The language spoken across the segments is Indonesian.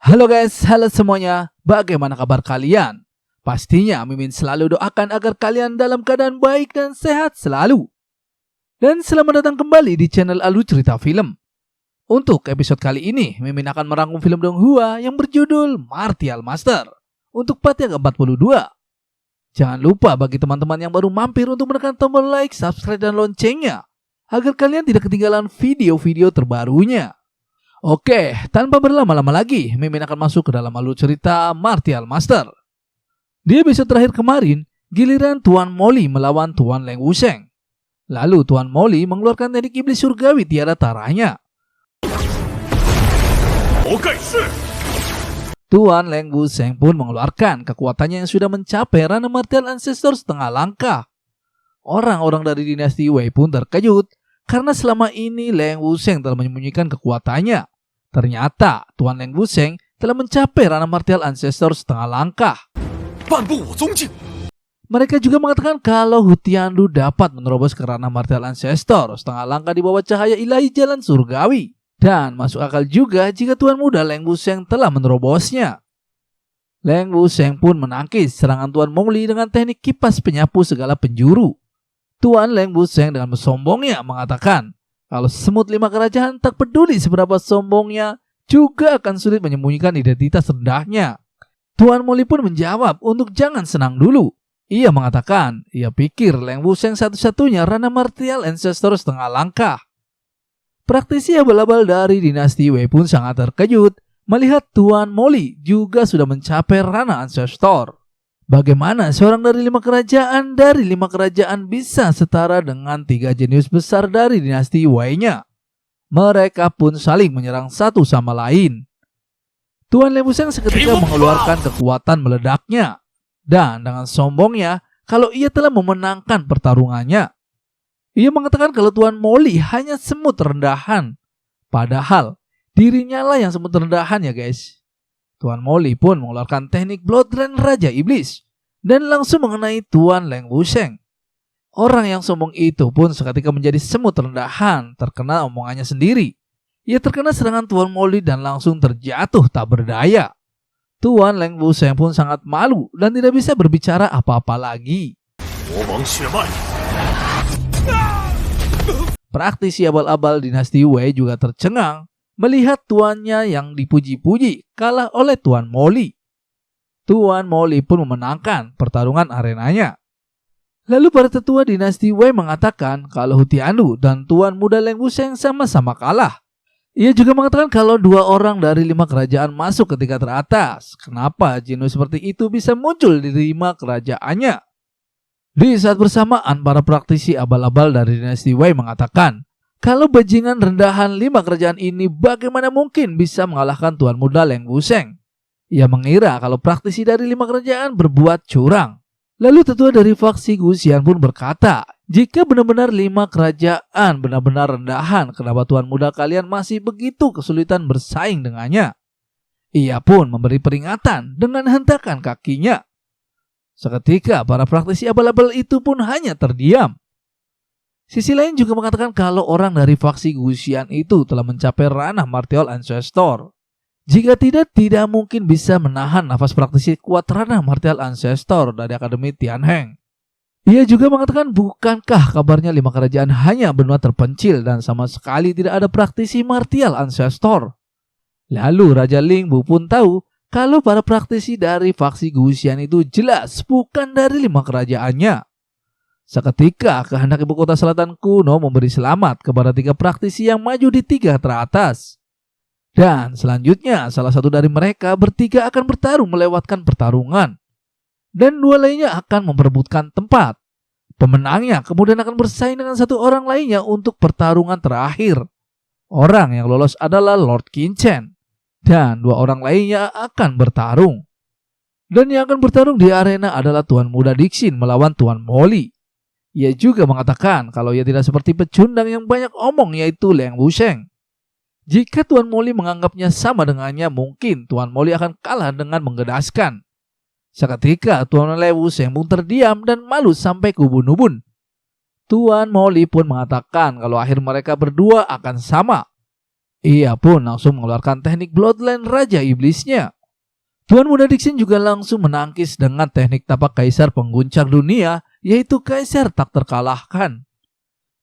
Halo guys, halo semuanya. Bagaimana kabar kalian? Pastinya Mimin selalu doakan agar kalian dalam keadaan baik dan sehat selalu. Dan selamat datang kembali di channel Alu Cerita Film. Untuk episode kali ini, Mimin akan merangkum film Donghua yang berjudul Martial Master untuk part yang ke-42. Jangan lupa bagi teman-teman yang baru mampir untuk menekan tombol like, subscribe, dan loncengnya agar kalian tidak ketinggalan video-video terbarunya. Oke, tanpa berlama-lama lagi, Mimin akan masuk ke dalam alur cerita Martial Master. Di episode terakhir kemarin, giliran Tuan Molly melawan Tuan Leng Wusheng. Lalu Tuan Molly mengeluarkan teknik iblis surgawi tiada taranya. Tuan Leng Wusheng pun mengeluarkan kekuatannya yang sudah mencapai ranah Martial Ancestor setengah langkah. Orang-orang dari dinasti Wei pun terkejut karena selama ini Leng Wusheng telah menyembunyikan kekuatannya. Ternyata Tuan Leng Wusheng telah mencapai ranah Martial Ancestor setengah langkah. Mereka juga mengatakan kalau Hu Tianlu dapat menerobos ke ranah Martial Ancestor setengah langkah di bawah cahaya ilahi jalan surgawi. Dan masuk akal juga jika Tuan Muda Leng Wusheng telah menerobosnya. Leng Wusheng pun menangkis serangan Tuan Mongli dengan teknik kipas penyapu segala penjuru. Tuan Leng Wusheng dengan sombongnya mengatakan kalau semut 5 kerajaan tak peduli seberapa sombongnya juga akan sulit menyembunyikan identitas rendahnya. Tuan Mongli pun menjawab untuk jangan senang dulu. Ia mengatakan ia pikir Leng Wusheng satu-satunya ranah Martial Ancestor setengah langkah. Praktisi abal-abal dari dinasti Wei pun sangat terkejut melihat Tuan Mongli juga sudah mencapai ranah Ancestor. Bagaimana seorang dari 5 kerajaan bisa setara dengan 3 jenius besar dari dinasti Wei-nya? Mereka pun saling menyerang satu sama lain. Tuan Leng Wusheng seketika mengeluarkan kekuatan meledaknya dan dengan sombongnya kalau ia telah memenangkan pertarungannya. Ia mengatakan kalau Tuan Mongli hanya semut rendahan. Padahal dirinya lah yang semut rendahan ya guys. Tuan Mongli pun mengeluarkan teknik Blood Rain Raja Iblis dan langsung mengenai Tuan Leng Wusheng. Orang yang sombong itu pun seketika menjadi semut rendahan terkena omongannya sendiri. Ia terkena serangan Tuan Mongli dan langsung terjatuh tak berdaya. Tuan Leng Wusheng pun sangat malu dan tidak bisa berbicara apa-apa lagi. Praktisi abal-abal dinasti Wei juga tercengang melihat tuannya yang dipuji-puji kalah oleh Tuan Mongli. Tuan Mongli pun memenangkan pertarungan arenanya. Lalu para tetua dinasti Wei mengatakan kalau Hu Tianlu dan Tuan Muda Leng Wusheng sama-sama kalah. Ia juga mengatakan kalau 2 orang dari 5 kerajaan masuk ke tingkat teratas. Kenapa jenius seperti itu bisa muncul di 5 kerajaannya? Di saat bersamaan, para praktisi abal-abal dari dinasti Wei mengatakan kalau bajingan rendahan 5 kerajaan ini bagaimana mungkin bisa mengalahkan Tuan Muda Leng Wusheng. Ia mengira kalau praktisi dari 5 kerajaan berbuat curang. Lalu tetua dari faksi Guxian pun berkata, jika benar-benar 5 kerajaan benar-benar rendahan, kenapa Tuan Muda kalian masih begitu kesulitan bersaing dengannya? Ia pun memberi peringatan dengan hentakan kakinya. Seketika para praktisi abal-abal itu pun hanya terdiam. Sisi lain juga mengatakan kalau orang dari faksi Guxian itu telah mencapai ranah Martial Ancestor. Jika tidak mungkin bisa menahan nafas praktisi kuat ranah Martial Ancestor dari Akademi Tianheng. Ia juga mengatakan bukankah kabarnya 5 kerajaan hanya benua terpencil dan sama sekali tidak ada praktisi Martial Ancestor. Lalu Raja Lingbu pun tahu kalau para praktisi dari faksi Guxian itu jelas bukan dari 5 kerajaannya. Seketika kehendak ibu kota selatan kuno memberi selamat kepada 3 praktisi yang maju di 3 teratas. Dan selanjutnya salah satu dari mereka bertiga akan bertarung melewatkan pertarungan. Dan 2 lainnya akan memperebutkan tempat. Pemenangnya kemudian akan bersaing dengan 1 orang lainnya untuk pertarungan terakhir. Orang yang lolos adalah Lord Qin Chen. Dan 2 orang lainnya akan bertarung. Dan yang akan bertarung di arena adalah Tuan Muda Dixin melawan Tuan Mongli. Ia juga mengatakan kalau ia tidak seperti pecundang yang banyak omong yaitu Leng Wusheng. Jika Tuan Mongli menganggapnya sama dengannya, mungkin Tuan Mongli akan kalah dengan menggedaskan. Seketika Tuan Leng Wusheng pun terdiam dan malu sampai ke ubun-ubun. Tuan Mongli pun mengatakan kalau akhir mereka berdua akan sama. Ia pun langsung mengeluarkan teknik Bloodline Raja Iblisnya. Tuan Muda Dixin juga langsung menangkis dengan teknik tapak kaisar pengguncang dunia, yaitu kaisar tak terkalahkan.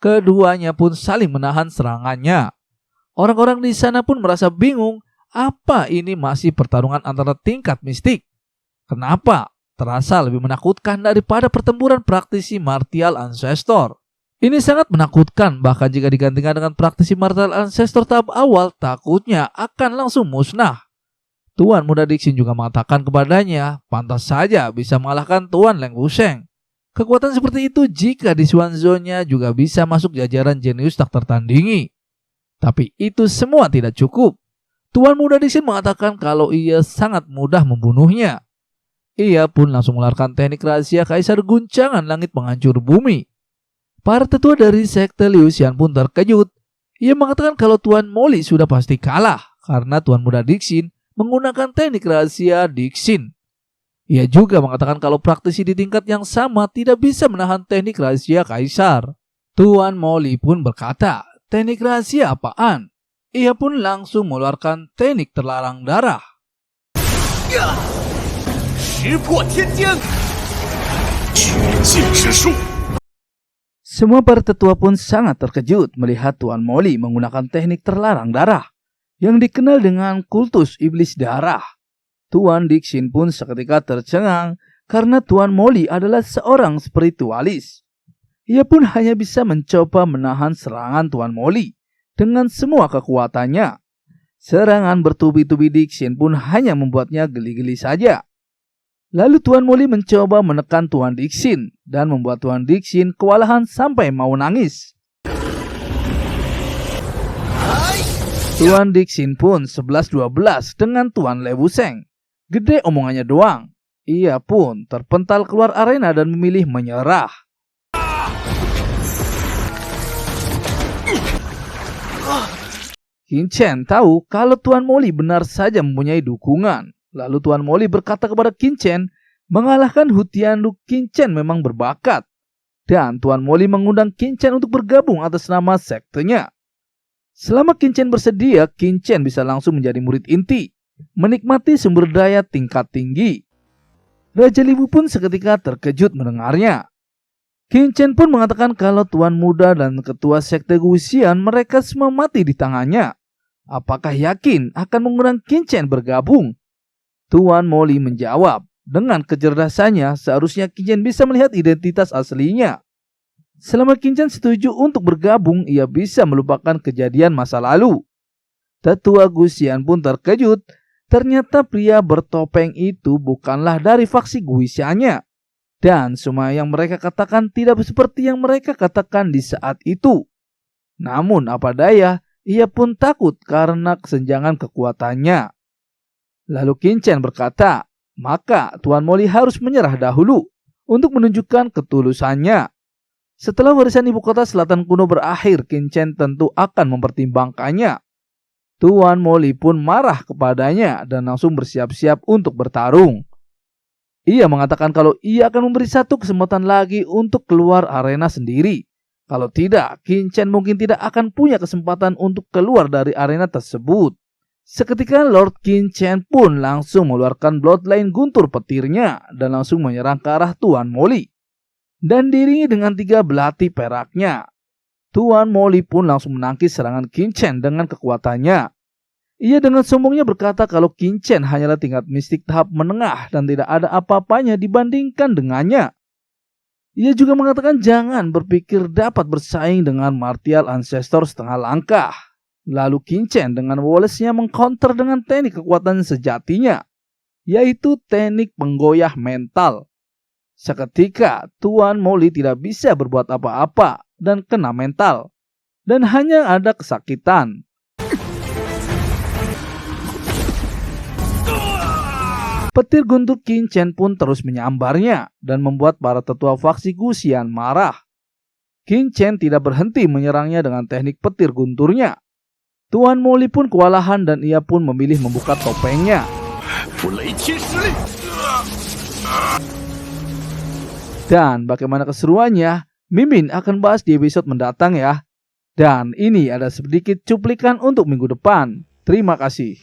Keduanya pun saling menahan serangannya. Orang-orang di sana pun merasa bingung, apa ini masih pertarungan antara tingkat mistik? Kenapa terasa lebih menakutkan daripada pertempuran praktisi martial ancestor? Ini sangat menakutkan, bahkan jika digantikan dengan praktisi martial ancestor tahap awal, takutnya akan langsung musnah. Tuan Muda Dixin juga mengatakan kepadanya, pantas saja bisa mengalahkan Tuan Leng Wusheng. Kekuatan seperti itu jika di Swan Zone-nya juga bisa masuk jajaran jenius tak tertandingi. Tapi itu semua tidak cukup. Tuan Muda Dixin mengatakan kalau ia sangat mudah membunuhnya. Ia pun langsung mengeluarkan teknik rahasia Kaisar Guncangan Langit Penghancur Bumi. Para tetua dari sekte Liu Xian pun terkejut. Ia mengatakan kalau Tuan Moli sudah pasti kalah karena Tuan Muda Dixin menggunakan teknik rahasia Dixin. Ia juga mengatakan kalau praktisi di tingkat yang sama tidak bisa menahan teknik rahasia Kaisar. Tuan Moli pun berkata, teknik rahasia apaan? Ia pun langsung mengeluarkan teknik terlarang darah. Semua para tetua pun sangat terkejut melihat Tuan Moli menggunakan teknik terlarang darah yang dikenal dengan kultus iblis darah. Tuan Dixin pun seketika tercengang karena Tuan Moli adalah seorang spiritualis. Ia pun hanya bisa mencoba menahan serangan Tuan Moli dengan semua kekuatannya. Serangan bertubi-tubi Dixin pun hanya membuatnya geli-geli saja. Lalu Tuan Moli mencoba menekan Tuan Dixin dan membuat Tuan Dixin kewalahan sampai mau nangis. Tuan Dixin pun 11-12 dengan Tuan Leng Wusheng. Gede omongannya doang. Ia pun terpental keluar arena dan memilih menyerah. Qin Chen tahu kalau Tuan Moli benar saja mempunyai dukungan. Lalu Tuan Moli berkata kepada Qin Chen, mengalahkan Hu Tianlu, Qin Chen memang berbakat. Dan Tuan Moli mengundang Qin Chen untuk bergabung atas nama sektenya. Selama Qin Chen bersedia, Qin Chen bisa langsung menjadi murid inti, menikmati sumber daya tingkat tinggi. Raja Liwu pun seketika terkejut mendengarnya. Qin Chen pun mengatakan kalau Tuan Muda dan ketua sekte Guxian mereka semua mati di tangannya. Apakah yakin akan mengundang Qin Chen bergabung? Tuan Moli menjawab, dengan kecerdasannya seharusnya Qin Chen bisa melihat identitas aslinya. Selama Qin Chen setuju untuk bergabung, ia bisa melupakan kejadian masa lalu. Tetua Guxian pun terkejut. Ternyata pria bertopeng itu bukanlah dari faksi Guxiannya. Dan semua yang mereka katakan tidak seperti yang mereka katakan di saat itu. Namun apa daya, ia pun takut karena kesenjangan kekuatannya. Lalu Qin Chen berkata, maka Tuan Moli harus menyerah dahulu untuk menunjukkan ketulusannya. Setelah warisan ibu kota selatan kuno berakhir, Qin Chen tentu akan mempertimbangkannya. Tuan Moli pun marah kepadanya dan langsung bersiap-siap untuk bertarung. Ia mengatakan kalau ia akan memberi satu kesempatan lagi untuk keluar arena sendiri. Kalau tidak, Qin Chen mungkin tidak akan punya kesempatan untuk keluar dari arena tersebut. Seketika Lord Qin Chen pun langsung mengeluarkan Bloodline guntur petirnya dan langsung menyerang ke arah Tuan Moli. Dan diiringi dengan 3 belati peraknya. Tuan Moli pun langsung menangkis serangan Qin Chen dengan kekuatannya. Ia dengan sombongnya berkata kalau Qin Chen hanyalah tingkat mistik tahap menengah dan tidak ada apa-apanya dibandingkan dengannya. Ia juga mengatakan jangan berpikir dapat bersaing dengan martial ancestor setengah langkah. Lalu Qin Chen dengan Wallace-nya mengcounter dengan teknik kekuatan sejatinya, yaitu teknik penggoyah mental. Seketika Tuan Moli tidak bisa berbuat apa-apa dan kena mental, dan hanya ada kesakitan. Petir guntur Qin Chen pun terus menyambarnya dan membuat para tetua faksi Guxian marah. Qin Chen tidak berhenti menyerangnya dengan teknik petir gunturnya. Tuan Moli pun kewalahan dan ia pun memilih membuka topengnya. Dan bagaimana keseruannya, Mimin akan bahas di episode mendatang ya. Dan ini ada sedikit cuplikan untuk minggu depan. Terima kasih.